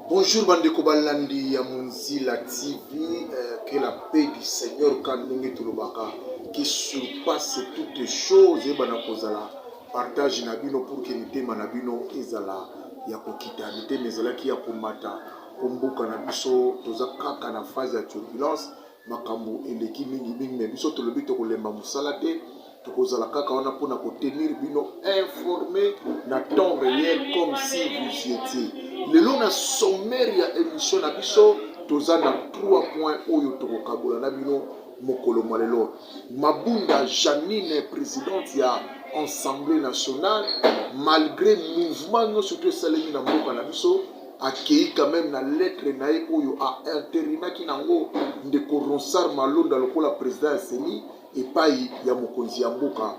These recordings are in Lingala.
Bonjour Bandeko Balandi ya Munzila TV, que la paix du Seigneur Kandungi Tulubaka qui surpasse toutes les choses et banakozala partage nabino pour que nitema nabino ezala ya kokita nite mezala ki ya komata kombuka na biso toza kaka na phase ya turbulence makambo eleki mingi mingi mais biso tolobi tokolemba musala te tokozala kaka wana pona ko tenir bino informé na temps réel comme si vous y étiez. Le long na sommaire ya émission na biso toza na 3 points oyo tokokabola na bino mokolo malelo. Mabunda Janine présidente ya Assemblée nationale malgré mouvement no surtout salemi na mboka na biso accueilli quand même na lettre na ye oyo a intérimaaki nango ndeko Ronsard Malonda lokola président ya Seni epai ya mokonzi ya mboka.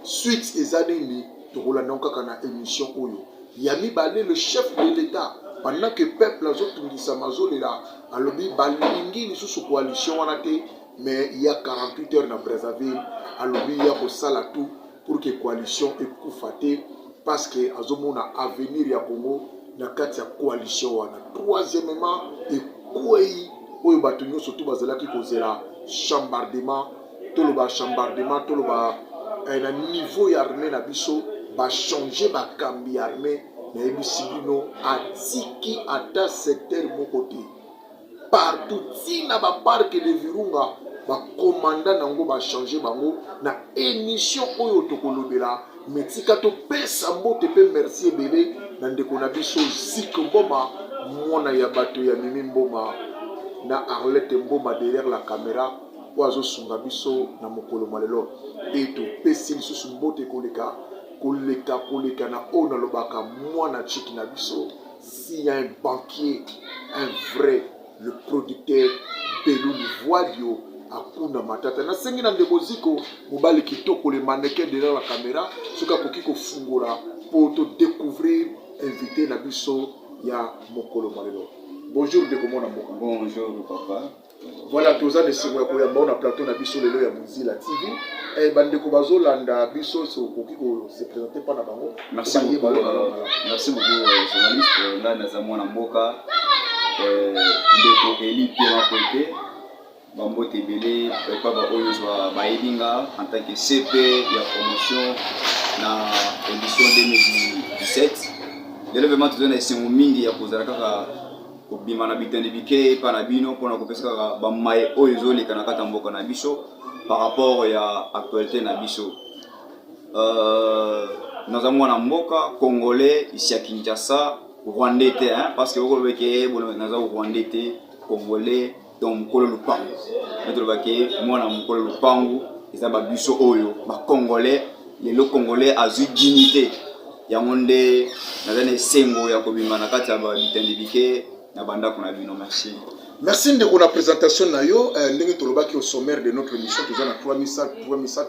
Suite eza nini tokolanda kaka na émission oyo ya mibale le chef de l'État pendant que peuple azotungisa mazolela alobi balingi lisusu coalition wana te mais il y a 48 heures na Brazzaville alobi ya kosala tout pour que coalition ekufa te parce que azomona avenir ya Congo na kati ya coalition wana. Troisièmement ekwei oyo bato nyonso tu bazalaki kozela chambardement toloba na niveau ya armée na biso ba changer ba kambi armée na yebisi bino atiki ata secteur moko te partout tina ba parc de Virunga ba commandant nango ba changer bango na émission oyo tokolobela metika to pesa mbote pe merci ebele na ndeko na biso Zik Mboma mwana ya bato ya Mimi Mboma na Arlette Mboma derrière la caméra oazo sunga biso na mokolo malelo et to pesi lisusu mbote koleka na ona lobaka mwana chiki na biso s'il y a un banquier un vrai le producteur Beluli Voadio akuna matata na sengi na ndeko Ziko mobali kitoko le mannequin derrière la caméra soka koki kofungola pour te découvrir invité na biso ya mokolo malelo. Bonjour de comment on bonjour papa. Voilà tous les simoya ko yamba na plateau na biso lelo ya Munzila TV et bandeko bazolanda biso so koki ko se présenter pas na bango. Merci beaucoup journaliste là na mwana mboka ndeko Eli Pierre Côté bambote belé papa oyo zo baidinga en tant que CP ya promotion na édition 2017 lelo vraiment tuzona esimu mingi ya kozala kaka kobima na bitende bike pa na bino pona kopesa kaka bamaye oyo zoleka na kata mboka na biso par rapport ya actualité na biso dans un mwana mboka congolais ici à Kinshasa rwandais hein parce que vous voyez que bon dans un rwandais congolais donc mokolo lupango metro bake mwana mokolo lupango eza ba biso oyo ba congolais lelo congolais azu dignité ya monde nazane sengo ya kobima na kati ya ba bitende bike na banda kuna bino. Merci. Merci de la présentation na yo ndenge tolobaki au sommaire de notre émission tous na 3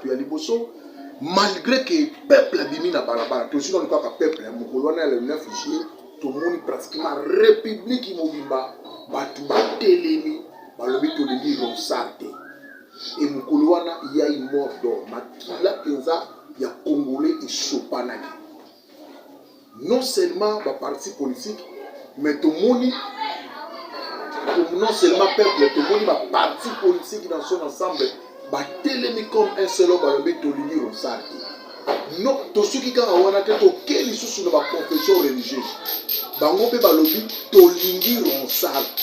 ya liboso malgré que peuple abimi na balabala to sinon quoi peuple mokolo na le 9 juillet tout le monde pratiquement république mobimba batu batelemi balobi to de Ronsard et mokolo wana il y a une mort d'homme makila penza ya congolais et chopanaki non seulement ba parti politique mais tout le monde non seulement peuple tout le monde ba parti politique dans son ensemble ba télémi comme un seul homme balobi to lingi Ronsard non to suki ka wana te to keli susu na ba confession religieuse bango pe balobi to lingi Ronsard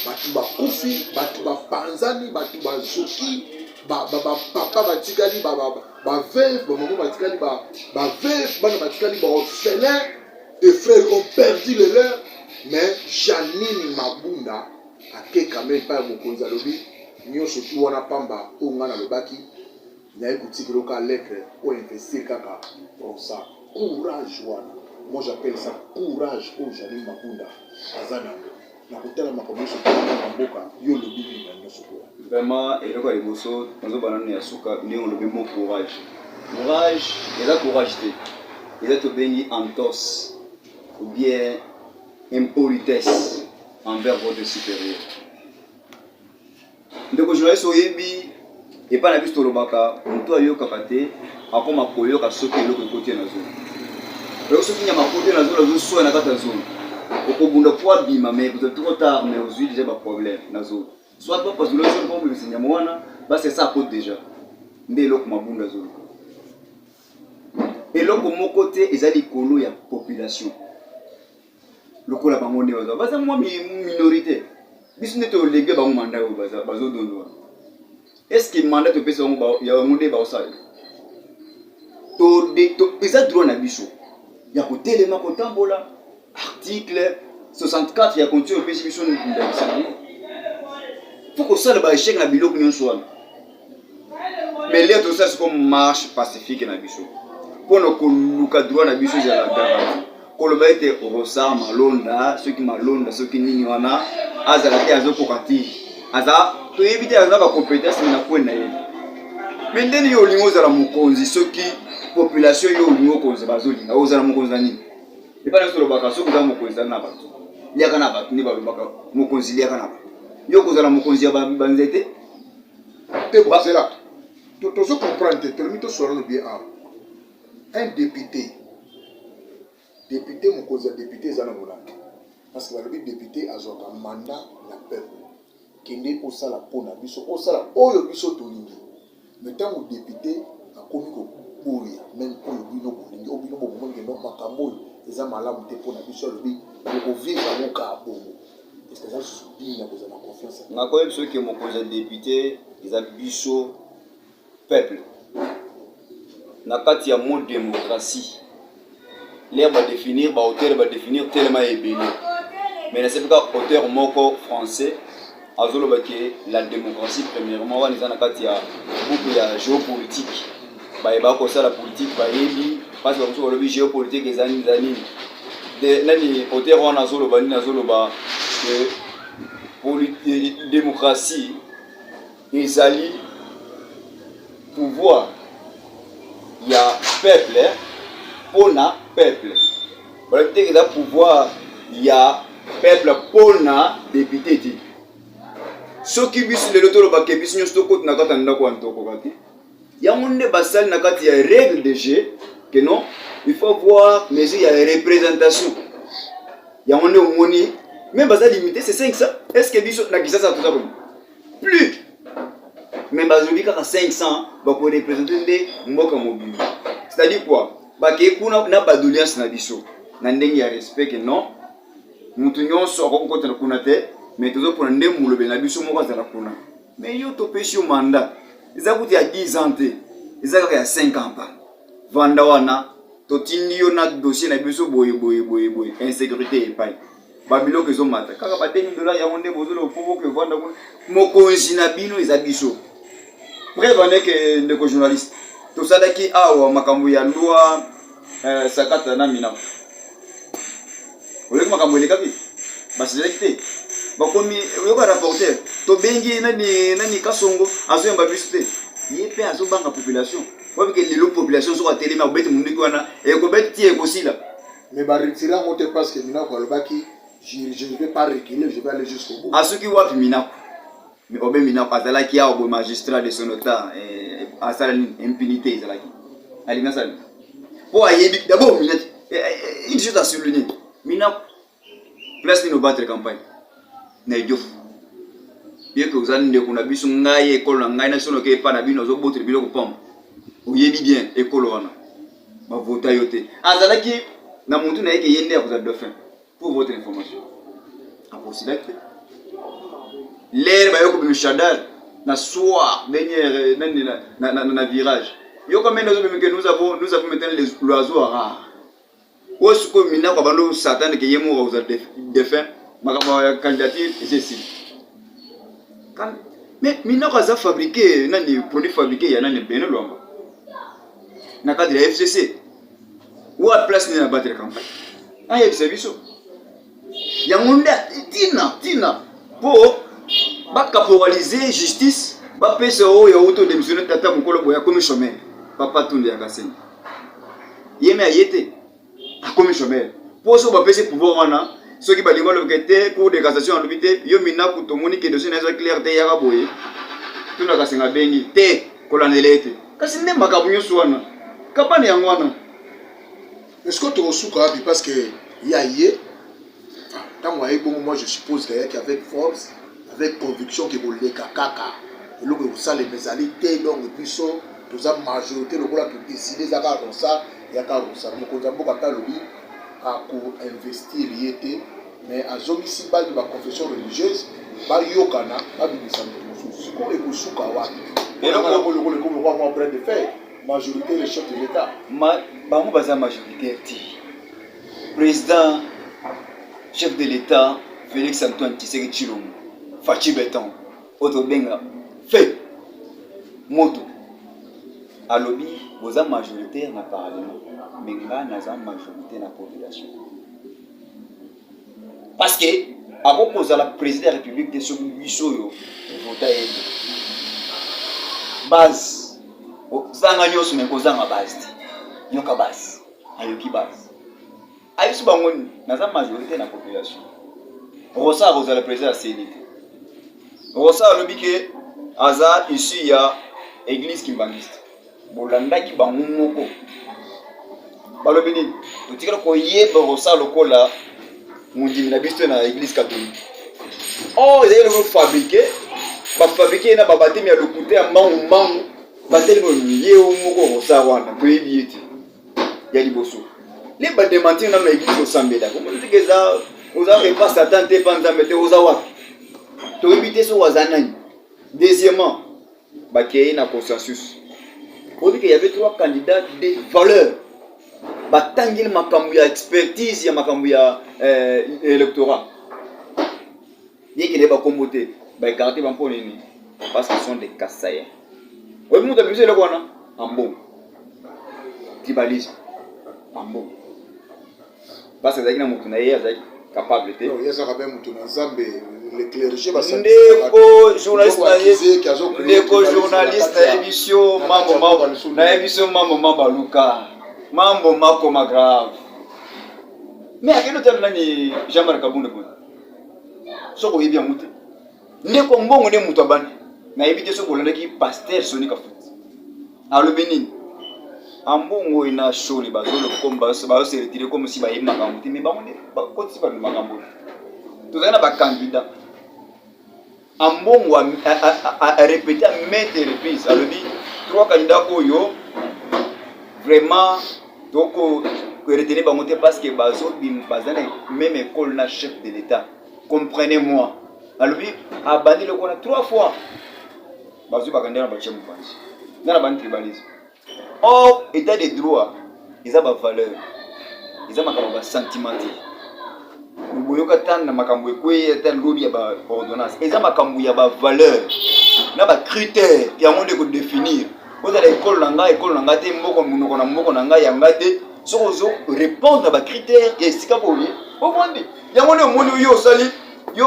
batu ba kufi batu ba panzani batu ba zoki ba papa batikali ba veuve ba maman batikali ba veuve bana batikali ba orphelin et frères ont perdu le leur mais Janine Mabunda ake quand même pas mokonzi alobi nyonso tu wana pamba o ngana lobaki na ekutikelo ka lettre pour investir kaka pour ça courage wana moi j'appelle ça courage pour Janine Mabunda azana na kotela makomoso na mboka yo lobi na nyonso ko Vraiment et ko liboso nzo banana ya suka ni on lobi mo courage et la courage te et to bengi entos ou bien impolitesse envers votre supérieur. Ndeko journaliste oyebi et pas na biso lobaka mtu ayoka kate akoma koyoka soki eloko ekotie na zone. Pero soki nyama kotie na zone zo so na kata zone. Au bout de fois, bima, mais vous êtes trop tard, mais vous avez déjà des problèmes. Soit pas parce que l'autre jour, comme le Seigneur Moana, c'est ça côté déjà. Mais l'autre m'a boum d'azul. Et l'autre, mon côté, ils ont les colos, il y a population. Le col a pas mon nez, c'est moi minorité. Si vous êtes les gars, vous mandat au bazar, est-ce que le mandat de personne, il y a un monde au sol? Ils ont droit à bichot. Il y a côté élément contemporain. Article 64, il y a continué au pays de il faut que ça le échec na bilo qu'on soit. Mais les tout ça c'est comme marche pacifique na biso. Pour nous que droit na biso j'ai la garantie. Quand le bail était rosa malonda, ceux qui nini wana, azala te azo kokati. Aza to éviter aza ba compétence na point na ye. Mais ndeni yo lingo za la mukonzi ceux qui population yo lingo konza bazoli na ozala mukonzi nini. Et pas le baka so kuza mukonzi na bato. Liaka na bato ni ba baka mukonzi liaka na bato. Yo kozala mukonzi ya banzete te bozela to so comprendre te limito so le bien un député mukonzi député za na molaki parce que le député azoka mandat na peuple kende osala pona biso osala oyo biso tolingi mais tant député akomi ko boya même pour bino bolingi obino bomongi no makambo eza malamu te pona biso le bi ko vivre mon ka bomo. Est-ce que ça subit la confiance? On a quand même ceux qui ont posé député, ils ont bichot peuple. Quand il y a moins de démocratie, l'air va définir, l'auteur va définir tellement ébélé. Mais c'est pas auteur moko français, la démocratie, premièrement, quand il y a beaucoup de géopolitique. Il y a beaucoup de politique, parce que le géopolitique est années. Les auteurs ont que démocratie ils allient pouvoir il y a peuple pour na peuple voilà que il a pouvoir il y a peuple pour na député ceux qui bisent le retour ba ke bisnyo stoko na kata ndako antoko kati ya monde basal na kati ya règle de jeu que non il faut voir mais il y a représentation il y a monde au moni même basa limité c'est 500 est-ce que biso na kisasa tout ça plus mais bazobi ka 500 ba ko représenter des mboka mobile c'est-à-dire quoi ba ke kuna na badoliance na biso na ndenge ya respect que non mutu nyonso akokota kuna te mais tozo pona ndenge mulobe na biso moko azala kuna mais yo to pesi mandat ezakuti ya 10 ans te ezaka ya 5 ans pa vanda wana to tindi yo na dossier na biso boye insécurité et pas babilo que zo mata kaka ba $10 ya monde bozo le povo que vanda mokonzi na bino ezabiso prévenez que ndeko journaliste to sadaki awa makambo ya loi sakata na mina ole makambo le kapi basi lekte bakomi yo ba rapporteur to bengi nani kasongo azo yamba biso te yepe azo banga population parce que les populations sont à télé mais obet mundi kwana e ko bet tie ko sila mais ba retirer ngote parce que mina ko lobaki je ne vais pas reculer, je vais aller jusqu'au bout. À ceux qui voient Mina, mais au Mina, pas là qui a au magistrat de son état, à sa impunité, il a dit. Pour aller d'abord, une chose à souligner. Mina, place de nos battre campagne. N'est-ce bien que vous avez dit qu'on a vu son ngaï, école, on a son ok, pas d'avis, nos autres bilo ko pom. Vous y êtes bien, école, on a. Ma vote ayote. À ça là qui, na montu na yeke yende à vous dauphin. Pour votre information. A possibilité. L'air ba yoko bimishadal na soir dernier na virage. Yoko mena zo que nous avons maintenant les oiseaux rares. Ou ce que mina ko bando satan que yemo vous a défunt makamba candidature et ceci. Mais mina ko za fabriquer nani produit fabriqué ya nani beno lomba. Na cadre de la FCC. Ou à place na battre campagne. Ah y'a service. Yangonde tina pour ba caporaliser justice ba PCO ya auto démissionner tata mukolo boya comme chômeur papa tunde ya kaseni yeme ayete a comme chômeur pour so ba PC pouvoir wana ceux qui ba lingo le kete cour de cassation en lobité yo mina ku to moni que dossier na clair te ya boye tuna kasenga bengi te kolanelete kasi ne makabunyo swana kapane yangwana est-ce que tu reçois parce que ya yé bon, moi je suppose qu'avec force, avec conviction que vous les kaka. Et donc vous savez les mesalités, donc et puis ça, tout ça majorité, le voilà qui décide ça comme ça, il y a comme ça. Donc on a beaucoup à lobby à investir y mais à zone ici bas de la confession religieuse, bas yokana, bas de ça. C'est comme les kousuka wa. Et donc on va voir près de faire majorité les chefs de l'État. Bango baza majoritaire ti. Président, chef de l'État, Félix Antoine Tshisekedi Tshilombo, Fachi Beton, Otobenga, fait moto. À lobby, vous êtes majoritaire dans le Parlement, mais vous êtes majorité dans la population. Parce que, avant que vous êtes le président de la République de ce Bissau, vous êtes base. Vous êtes base. Vous êtes base. Ayoki base. Ayoki base. Vous êtes majorité dans la population. Vous êtes le président de la CNT. Vous êtes le lobby que ici il y a l'église kimbangiste. Bolanda ki bango moko balobi nini otikala koyeba kosala lokola mondimi na biso na église catholique ezali bafabrike na babatemi ya lokute ya mbangu batelemi ye moko kosala wana toyebi ete ya liboso le bademantir na église osambela komonotike oza repas satan te mpa nzambe te oza wapi toyebi te so waza nani. Deuxièmement bakeye na consensus. On dit qu'il y avait 3 candidats de valeur. Batangil makambuya expertise ya makambuya électorat. Bien qu'il ait pas comboté, bah écarté pour les parce qu'ils sont des Kassaïens. Oui, nous avons vu le quoi en bon. Tribalisme en bon. Parce que les gens sont capables de. Non, il y a ça quand même les clergés ndeko journaliste na émission mambo luka mambo makoma grave mais akeno tala nani Jean-Marc Kabunda ko soko yebi amute ndeko mbongo ne muto abani na yebi te soko landaki pasteur Soni Kafuti alobi nini ambongo ina sholi bazolo komba ba se retirer comme si ba yebi makambo te mais ba mone ba koti ba makambo tozana ba candidat ambongo a répété à maintes reprises alors dit 3 candidats koyo vraiment donc retenez ba monter parce que bazo bazana même école na chef de l'État comprenez-moi alors dit a bandi le kona 3 fois bazo ba candidat ba chef banji na ba tribalisme or état de droit ils ont ba valeur ils ont ma sentimental. Boyoka tan na makambo ekwe tan lobi ya ba ordonnance eza makambo ya ba valeur na ba critères ya monde ko définir oza la école nanga te mboko munoko na mboko nanga ya ngate soko zo répondre na ba critères ya sika boye o monde ya monde moni yo sali yo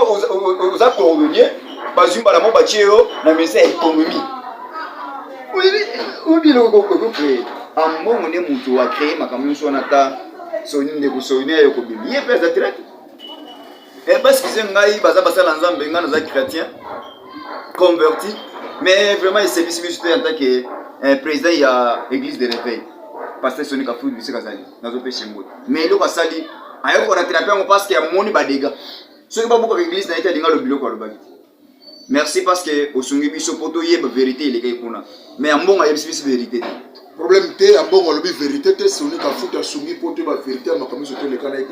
oza coordonner bazumba la mo bacheo na ministère économie oui le ko créer amongo ne mutu wa créer makambo so na ta so ninde ko so ine yo ko bibi ye pesa traite. Et parce que c'est un gars qui est chrétien, converti, mais vraiment il s'est mis en tant que président de l'église de réveil. Pasteur Soni Kafuti, M. Kazali, dans le péché. Mais il a sali, il a rattrapé parce qu'il y a mon dégâts. Ce qui n'est pas beaucoup d'église n'a été le bureau. Merci parce que au Sungi Biso Poto, il y a la vérité, il y a mais en bon, il y a la vérité. Problème té en bon le vérité té Soni Kafuti a Sungi Poto la vérité ma comme sur le canal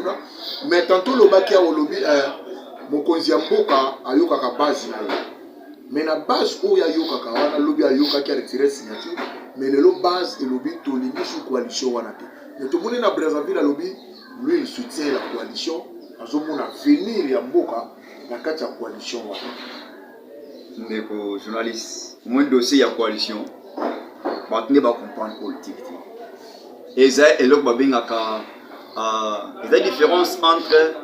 mais tantôt le baki a lobby mokonzi ya mboka ayoka ka base na ye mais na base o ya yoka ka wana lobby ayoka ki a retirer signature mais le base et lobby tolimi sur coalition wana té mais tout monde na Brazzaville lobby lui il soutient la coalition azomona venir ya mboka na kati ya coalition wana ndeko journaliste moi dossier ya coalition batne ba comprendre politique et ça et le babengaka la différence entre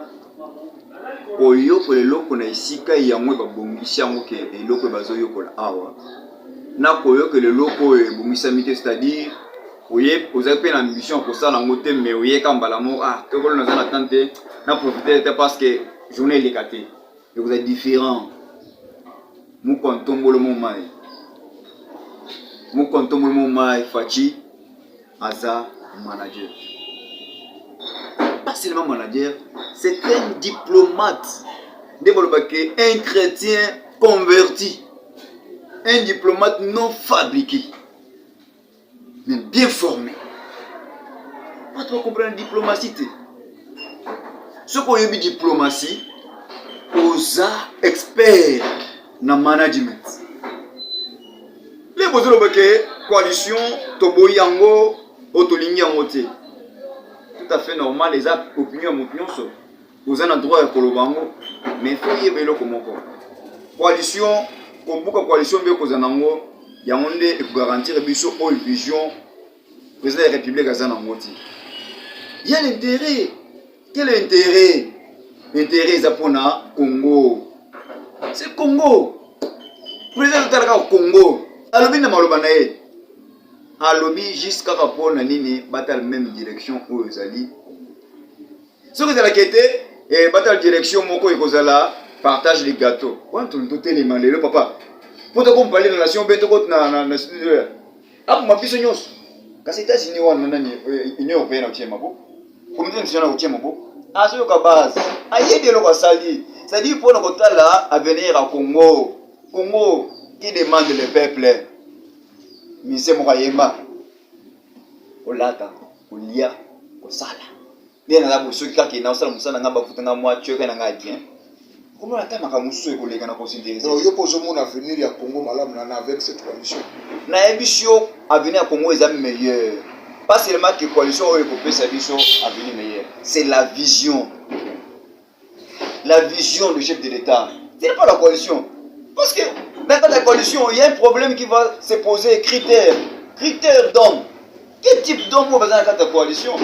oyo ko leloko na isika yango babongisi yango ke eloko bazoyo kola awa na koyo ke leloko ebongisa mite c'est-à-dire oye oza pe na ambition ko sala ngote mais oye kambala mo to ko na zana tante na profiter parce que journée est éclatée et vous êtes différent mu kontombolo mo mai fachi aza manager. seulement manager, c'est un diplomate. Un chrétien converti. Un diplomate non fabriqué. Mais bien formé. Pas trop comprendre la diplomatie. Ce qu'on y a diplomatie, aux experts dans le management. Les besoins de coalition, Toboy Yango, Otolingi Yangote. Tout à fait normal, les opinions, vous avez un droit à Kolobango, mais il faut y aller comme coalition, comme beaucoup de coalitions, il y a un garantir une vision président de la République à Zanangoti. Il y a l'intérêt. Quel est l'intérêt? L'intérêt est pour le Congo. C'est le Congo. Le président de Congo. Alors, il y a lobby jusqu'à rapport à la même direction où ils allaient. Ce que vous avez été, et la direction, moko et Kozala partage les gâteaux. Quand on doute les mains, le papa. Pour te comparer la nation, ben te côté na studio. Ah, ma fille seigneur. Quand c'est États-Unis ou en Union européenne au Tchèmabo. Comme tu dis au Tchèmabo. Ah, c'est le base. Ah, il y a des lois sali. Ça dit pour notre là à venir à Congo. Congo qui demande le peuple. Mais c'est mon Yemba. Olata, Olia, Osala. Bien là, pour ceux qui n'ont pas ça, n'a pas foutu dans moi, tu es un gardien. Comment la table a moussé et collègues à considérer? Non, il y a pas de monde à venir à Congo, madame, avec cette coalition. La émission à venir à Congo est meilleure. Pas seulement que la coalition ou la sa vision à venir meilleure. C'est la vision. La vision du chef de l'État. Ce n'est pas la coalition. Parce que dans la coalition, il y a un problème qui va se poser. Critères. Critères d'homme. Quel type d'homme vous avez dans la coalition?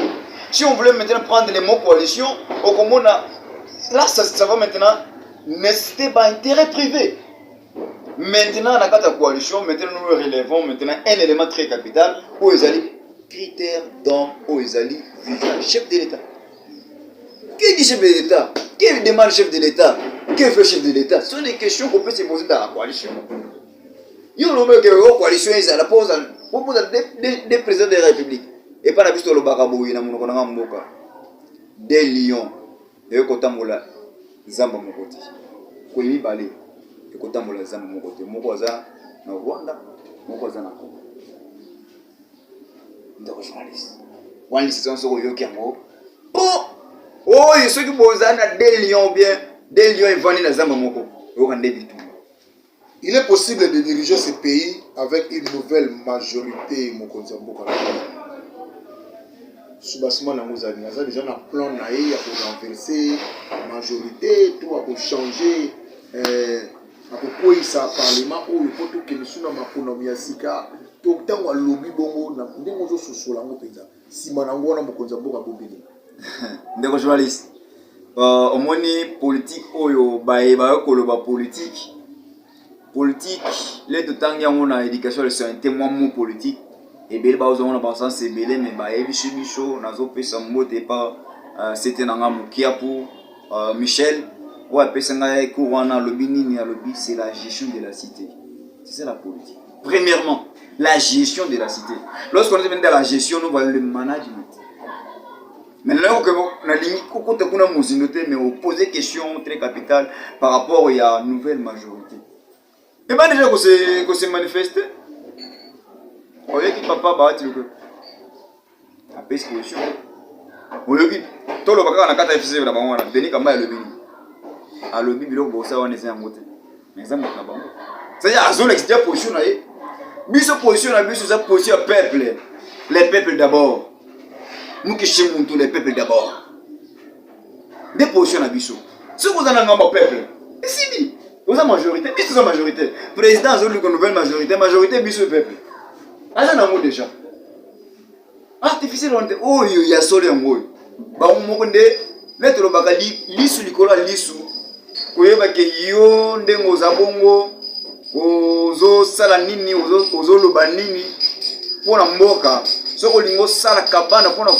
Si on voulait maintenant prendre les mots coalition, au Congo, là, ça va maintenant nécessiter un intérêt privé. Maintenant, dans la coalition, maintenant nous relevons maintenant un élément très capital où ils allaient critères d'homme, où ils allaient vision chef de l'État. Qui dit chef de l'État? Qui demande le chef de l'État? Qui fait le chef de l'État? Ce sont des questions qu'on peut se poser dans la coalition. Il y a une coalition, ils la posent des présidents de la République. Et pas la piste le Bakabou, il y a un mboka. Des lions, et au côté de Zamba Mokoti. Kouimi Balé, et au côté de Zamba Mokoti. Mokoza, na Rwanda, Mokoza na Congo. Nous sommes journalistes. Wani c'est un sort de Kiamo. Oh, ceux qui posent des lions bien, des lions et vendent dans Zamba Moko. Il est possible de diriger ce pays avec une nouvelle majorité, Mokonzamboka. Soubassement dans nos années, il y a déjà un plan naïf pour renverser la majorité, tout pour changer, pour quoi ça parlement ou il faut tout que nous soyons dans l'économie sika, tout le temps lobby bongo, na ndenge zo sous la mopeza. Si manango na Mokonzamboka bobini. Ndeko journaliste. Au moins politique oyo baeba koloba politique. Politique, les deux temps on a éducation c'est un témoin mot politique. Et bien, on a pensé c'est belé mais bah ebichi bicho nazo pesa mbote pas c'était nanga mukia pour Michel ou pesa nga ko wana lobi nini ya lobi c'est la gestion de la cité. C'est ça la politique. Premièrement, la gestion de la cité. Lorsqu'on est dans la gestion, nous voyons le management. Maintenant que on a limite côté kuna muzinoté mais on pose des questions très capitales par rapport à la nouvelle majorité. Et bien déjà que c'est manifesté. On dit que papa va être le a pèse question. On dit que tout le bagage na kata FCC na bango na Denis Kamba le bini. A le bibilo bossa on est en moté. Mais ça monte na bango. C'est à zone extérieure position na ye. Biso position na biso ça position peuple. Les peuples d'abord. Nous qui sommes tous les peuples d'abord. Des positions na biso. Ce que vous en avez un peuple. Et si dit, vous avez majorité, biso la majorité. Président a une nouvelle majorité biso peuple. Ah ça n'a déjà. Artificiel oh il y a solé en moy. Ba on mo ndé lettre lo bakali lisu likola lisu. Koyeba ke yo ndengo za bongo ozo sala nini ozo loba nini pona mboka. Soko lingo sala kabana pona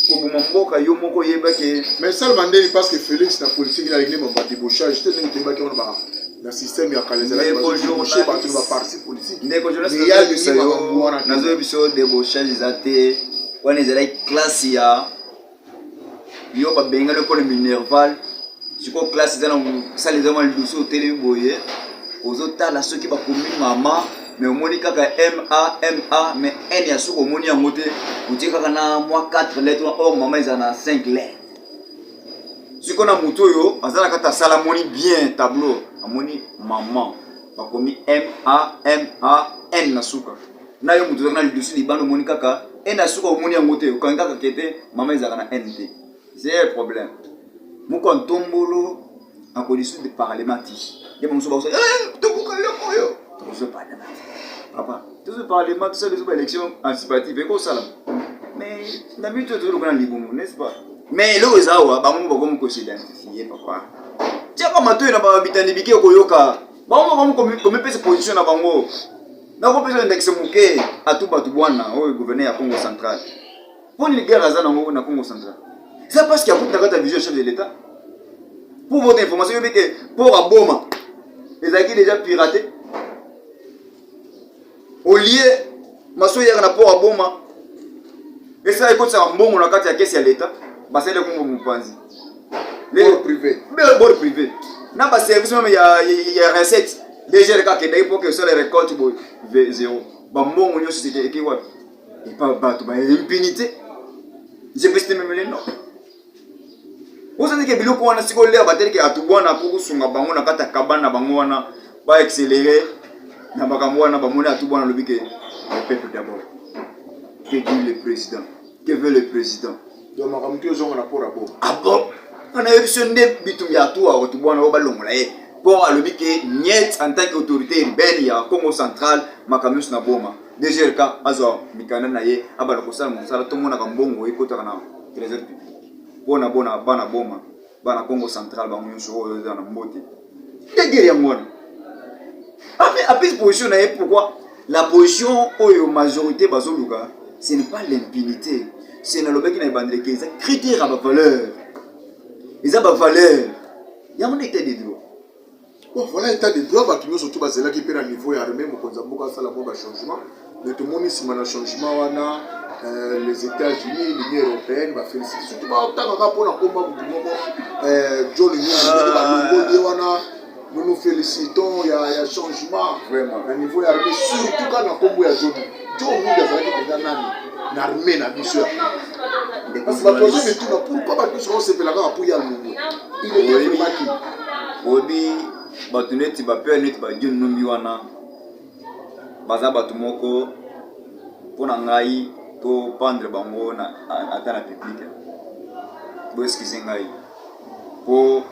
kobuma mboka yo moko yeba ke mais ça mandeli parce que Félix na politique il a réglé mon débauchage c'était un débat qui on ba na système ya kalezala ba débaucher parti ba parti politique ndeko journaliste il y a le nazo episode débauchage zaté on est là classe ya yo ba benga le pole minerval siko classe za na ça les amants le dossier au télé boye ozota la ceux qui ba komi maman mais omoni kaka ma mais n ya suko omoni yango te otie kaka na moi 4 lettres or maman ils en a 5 lettres siko na muto yo azala kata sala moni bien tableau amoni maman ba komi n na suka na yo muto na le dossier libano omoni kaka n na suka omoni yango te okanga kaka kete maman ils en a n te c'est un problème moko ntombolo en condition de parlementaire il y a mon soba tout le papa, tout ce parlement, tout ça, les élections anticipatives, et quoi ça là? Mais d'habitude, tu es libre, n'est-ce pas? Mais là, ils ont un s'identifier, papa. Tiens, comme tu es dans habitant de Biki au Koyoka, comme peut se positionner à Bango. N'a pas besoin d'exemple à tout Batouana, au gouverneur à Congo central. Pour les guerres à Zanango, na Congo central. C'est parce qu'il y a beaucoup de vision chef de l'État. Pour votre information, pour Aboma, les acquis déjà piratés. Au lieu maso ya na po aboma esa iko tsa mbongo na kati ya kesi ya leta basele kongo mpanzi bord privé na ba service même ya recette déjà ka kende pour que ça les récolte boy zéro ba mbongo nyo société eki wapi et pas bato ba impunité je peux te même non osa ndike biloko wana siko leo bateli ke atubwana ko kusunga bango na kata kabana bango wana ba accélérer na makambo wana bamoni atubwana lobike le peuple d'abord. Que dit le président? Que veut le président? Donc makambo to zonga na pora bo. Ah bon? On a eu ce ndé bitum ya to a otubwana o balongola e. Pour alobike niet en tant qu'autorité urbaine ya Congo central makambo na boma. DGRK azo mikana na ye abala ko sala musala to mona kambongo ekota na trésor public. Bona bana boma bana Congo central ba munyo oyo na mbote. Tegeri ya ngona. Après position, pourquoi la position où la majorité bazoluka, ce n'est pas l'impunité, c'est le mec qui n'a pas de critères à ma valeur. Ils ont ma valeur. Il y a un état de droit. Bon, voilà l'état de droit, qui nous surtout basé là qui peut à niveau armé, mon konzamboka ça la bombe changement. Mais tout le monde ici maintenant changement wana les États-Unis, l'Union européenne, va féliciter surtout pas autant qu'à pour la combat du moment. John Wana. Nous nous félicitons, il y a changement vraiment à niveau armé, surtout quand on a combo à John. John nous avons une armée na mission. Parce que la projet est tout là pourquoi pas que on se fait la pour y aller. Il est vraiment qui. Obi batuneti ba peur net ba John numbi wana. Baza batumoko pona ngai to pendre bango na atana public. Bo excuse ngai. Po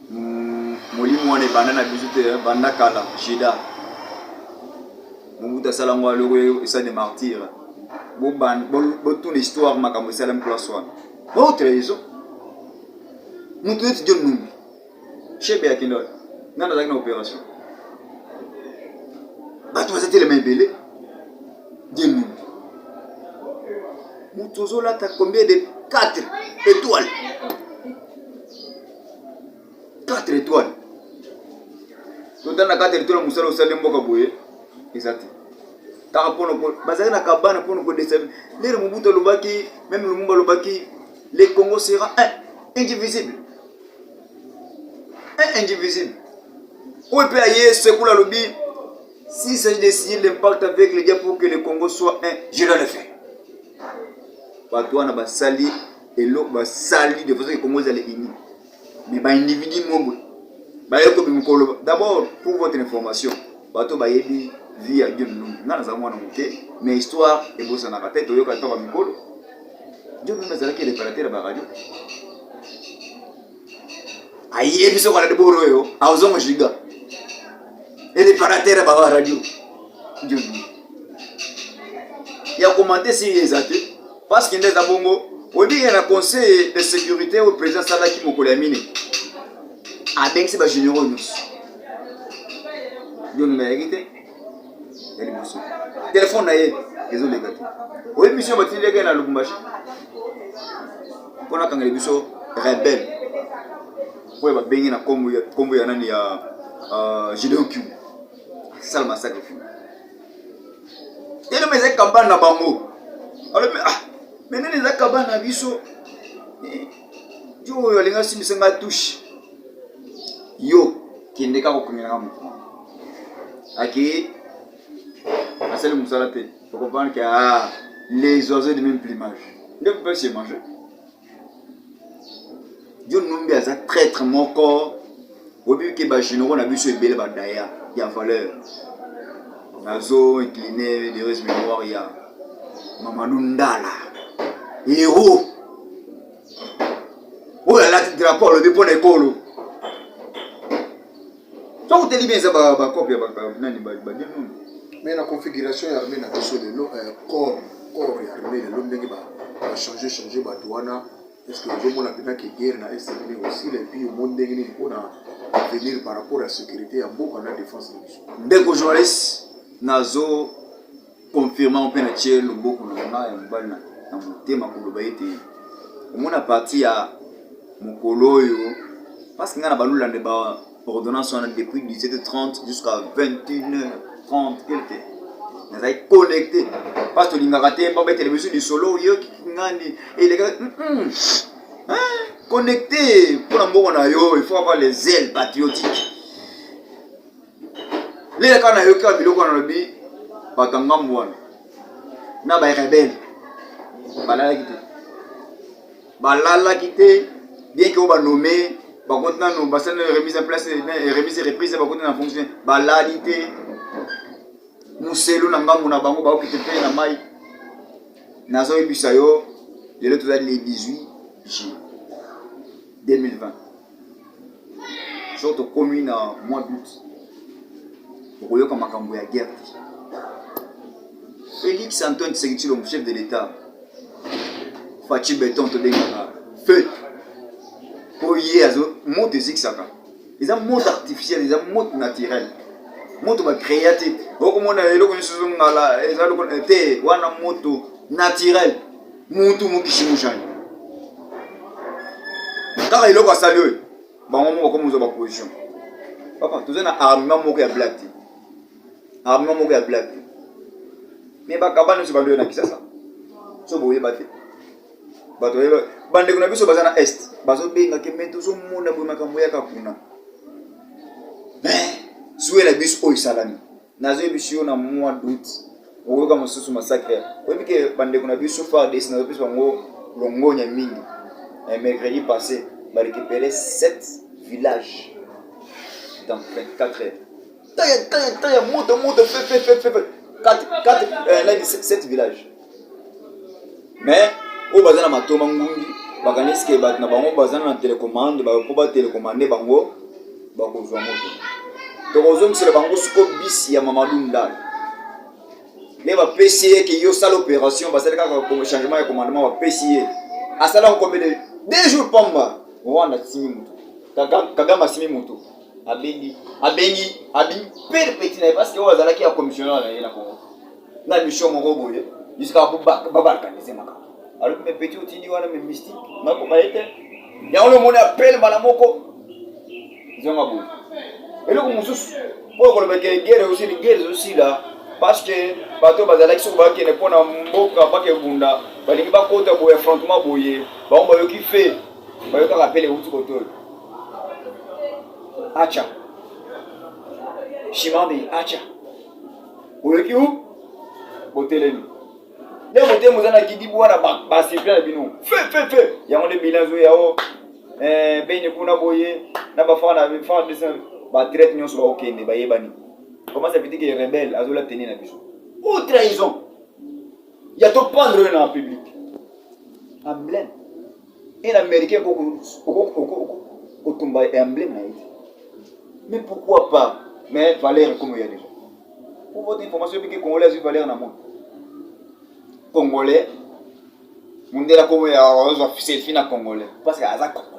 molimo wana banda na biso te banda kala jida mobuta sala ngwa loko esa de martyr bo toute l'histoire makambo sala place wana bo trésor mutu eti John Numbi chebe ya kindo nana zaki na opération bato bazate le mebele John Numbi mutu zola ta combien de 4 étoiles 4 étoiles. Total na 4 étoiles musala osale mboka boye. Exact. Ta pono ko bazali na kabana pono ko desservi. Lere Mobutu lobaki, même Lumumba lobaki, le Congo sera indivisible. Indivisible. Où peut aller sekula lobi si s'agit d'essayer l'impact avec les gars pour que le Congo soit un, je dois le faire. Batouana basali et l'eau basali de façon que le Congo est uni. Mais bah individu mongo bah yoko bimukolo d'abord pour votre information bato ba yebi via John Numbi ngana za mwana muke mais histoire et bossa na tête yoka to ba mikolo John Numbi zala ke réparateur ba radio aye biso kwa de boro yo awzongo shiga et réparateur ba radio John Numbi ya commenter si exacte parce qu'il est à bongo. On dit qu'il y a un conseil de sécurité au président Salaki Mokolamine. A bien que c'est pas généraux nous. Yo nous mérité. Elle est téléphone naïe. Désolé gars. Oui monsieur Mathieu les gars na Lubumbashi. Pour na kangale biso rebelle. Pour ba bengi na kombo ya nani ya Gideon Q. Ça le massacre fou. Et le mec campagne na bango. Alors Maintenant les akaba na biso yo alinga simisa touche yo kende ka kokumira mutu aki asali musala te faut comprendre que les oiseaux de même plumage ne peuvent se manger. Dieu nous a un traître mon corps au but que les généraux ont vu ce bel badaya il y a valeur nazo incliné de res mémoire il y a Mamadou Ndala héros oh là là tu drapeau le dépôt d'école toi vous te dis bien ça ba copie ba nani ba mais la configuration armée na biso de corps armé de l'homme ndenge ba changer ba douana. Est-ce que je m'en appelle que guerre na est aussi et puis au monde ndenge ni pour venir par rapport à la sécurité à beaucoup na défense de biso. Dès que journaliste nazo confirmant pe na tier le beaucoup na ya mbana na motema ko loba ete omona parti ya mokolo yo parce que ngana balula de ba ordonnance on a depuis 17h30 jusqu'à 21h30 quelque nous avons connecté parce que l'ingara te pas télévision du solo yo ngani et les gars connecté pour la mort na yo il faut avoir les ailes patriotiques les gars na yo ka biloko na lobi batanga mwana na ba rebelle balala quitté bien que on va nommer par contre nous bassin remise en place remise et reprise par contre en fonction balalité muselu na ngambu na bango ba okite pe na mai nazo ebisa yo le tout le 18 juillet 2020 surtout commune en mois d'août pour yo comme makambo ya guerre Félix Antoine Tshisekedi le chef de l'état Fachi Beton to denga feu pour y azo monte zixaka ils ont monte artificiel ils ont monte naturel moto ba créatif okomona eloko nisuzu ngala ezalo te wana moto naturel mutu mukishimushani kaka eloko asali oyo bango moko komuzo ba position papa tozana armement moko ya black armement moko ya black mais bakabana so bando na kisasa so boye bate bato yeba bande kuna biso bazana est bazo benga ke meto zo mona boye makambo ya kakuna Soué la bus au salami. Nazo bisio na mois d'août. Oyoka mosusu massacre. Oyebi ke bande kuna biso faire des na biso bango longo nya mingi. Un mercredi passé, ba récupérer 7 villages dans 24 heures. Taya moto fait 7 villages. Mais au bazana matoma ngungi, bakaniske bat na bango bazana na télécommande, ba ko ba télécommander bango ba ko zwa moto. Tozom c'est le bango sco bis ya Mamadou Ndala. Les va PCA qui yo sale opération parce que comme changement de commandement va PCA. À ça là on combien de 2 jours pamba. Rwanda simi mutu. Kagama simi mutu. Abengi perpétuel parce que wazala qui a commissionnaire na Congo. Na mission mon roboye jusqu'à baba kanise maka. Alors mes petits outils wana mes mystique na ko maete. Ya le monde appelle malamoko. Zonga bo. Et le moussus, pour que les guerres aussi là, parce que bateau bazalaki sur baki ne pona mboka baki bunda, balingi ba kota boye affrontement boye, ba on ba yo ki fait, ba yo ka rappeler outi koto. Acha. Shimandi acha. Boye ki ou? Boteleni. Les motés mozana ki di bwana ba sifla bino. Feu. Ya on de bilan zo ya o. Bene kuna boye, na ba fa de ba traite nyonso ba okende ba yebani. Comment ça veut dire que les rebelles azola tenir na biso? Ou trahison. Il y a tout prendre dans le public. Emblème. Et l'américain au tomba emblème na été. Mais pourquoi pas? Mais valeur comme il y a déjà. Pour votre information que congolais a valeur na monde. Congolais Mundela comme il y a selfie na congolais parce que aza congolais.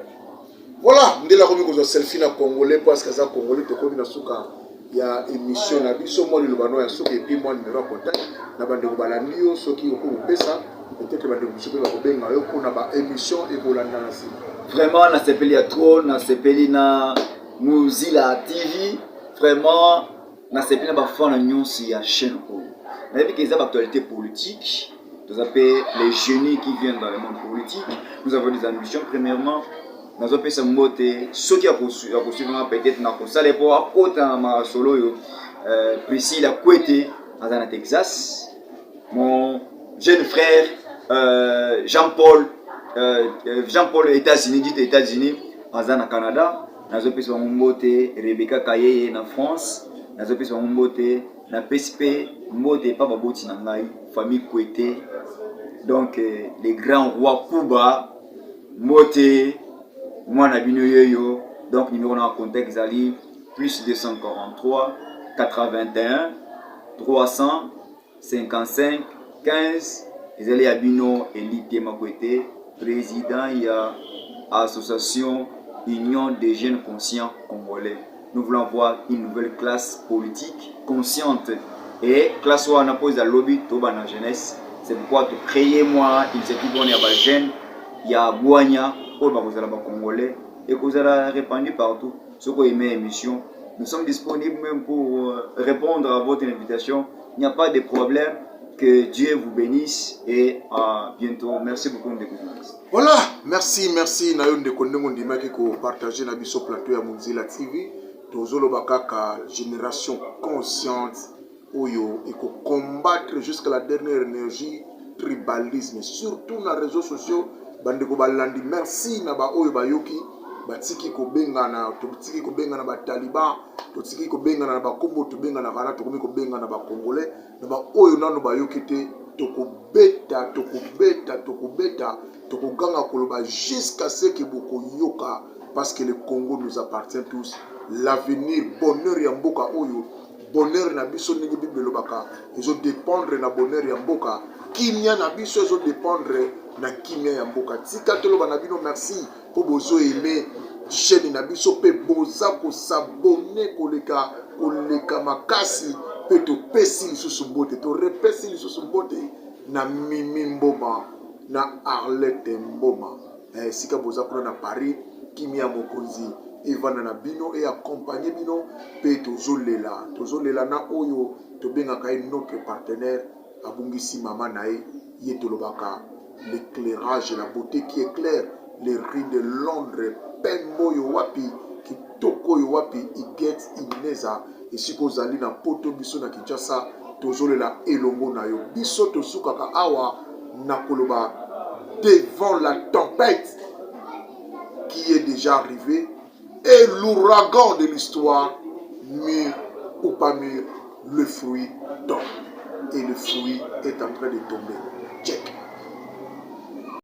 Voilà, ndela komi ko selfie na congolais parce que aza congolais te komi na suka ya émission na biso moi le bano ya soki et puis moi numéro contact na bande ko balandi yo soki ko pesa peut-être bande ko soki ba ko benga yo pour na ba émission et ko landa na si vraiment na sepeli ya trop na sepeli na Mozilla TV vraiment na sepeli na ba fond na nyonsi ya chaîne ko na yebi que ça actualité politique Nous avons les génies qui viennent dans le monde politique. Nous avons des ambitions. Premièrement, nous avons ce mot, ceux qui ont poursuivi peut-être dans le salé pour à côté de solo, Priscille a Kouete dans Texas. Mon jeune frère Jean-Paul États-Unis, dit États-Unis, dans le Canada. Nous avons ce mot, Rebecca Kaye en France. Nous avons ce mot, na PSP, mode pas baboti na ngai, famille Kouete. Donc les grands rois Kuba, Mote, moi na bino yoyo. Donc numéro dans contexte zali plus 243 81 355 15. Ezali abino Elite Makwete, président il y a association Union des jeunes conscients congolais. Nous voulons voir une nouvelle classe politique consciente et classe où on a posé le lobby de la jeunesse. C'est pourquoi tu créer moi initiative on a jeunes, il y a Boigna pour les Congolais et que vous allez répandu partout. Ce qu'on aime émission, nous sommes disponibles même pour répondre à votre invitation. Il n'y a pas de problème. Que Dieu vous bénisse et à bientôt. Merci beaucoup de Voilà, merci. Nayon de Kondongo Ndimaki ko partager na biso plateau ya Munzila TV. Tozolo bakaka génération consciente oyo et ko combattre jusqu'à la dernière énergie tribalisme surtout na réseaux sociaux bande ko balandi merci na ba oyo bayoki batiki ko bengana totiki ko bengana ba taliban totiki ko bengana na ba kombo to bengana kana to ko bengana na ba congolais na ba oyo nano bayoki te tokobeta tokoganga koloba jusqu'à ce que boko yoka parce que le Congo nous appartient tous. L'avenir bonheur ya mboka oyo bonheur na biso ndenge bible lobaka ezo dépendre na bonheur ya mboka kimia na biso ezo dépendre na kimia ya mboka tika toloba na bino merci po bozo aimer chaîne na biso pe boza ko s'abonner koleka makasi pe to pesi lisusu mbote to repesi lisusu mbote na Mimi Mboma na Arlette Mboma sika boza kuna na Paris kimia mokonzi evana na bino et accompagner bino pe tozolela na oyo tobengaka notre partenaire abungisi mama nae yetolobaka l'éclairage et la beauté qui éclaire les rues de Londres pembo yo wapi kitoko yo wapi iget ineza esiko zali na poto biso na Kinshasa tozolela elongo na yo biso tosukaka awa na koloba devant la tempête qui est déjà arrivée et l'ouragan de l'histoire, mûr ou pas mûr, le fruit tombe. Et le fruit est en train de tomber.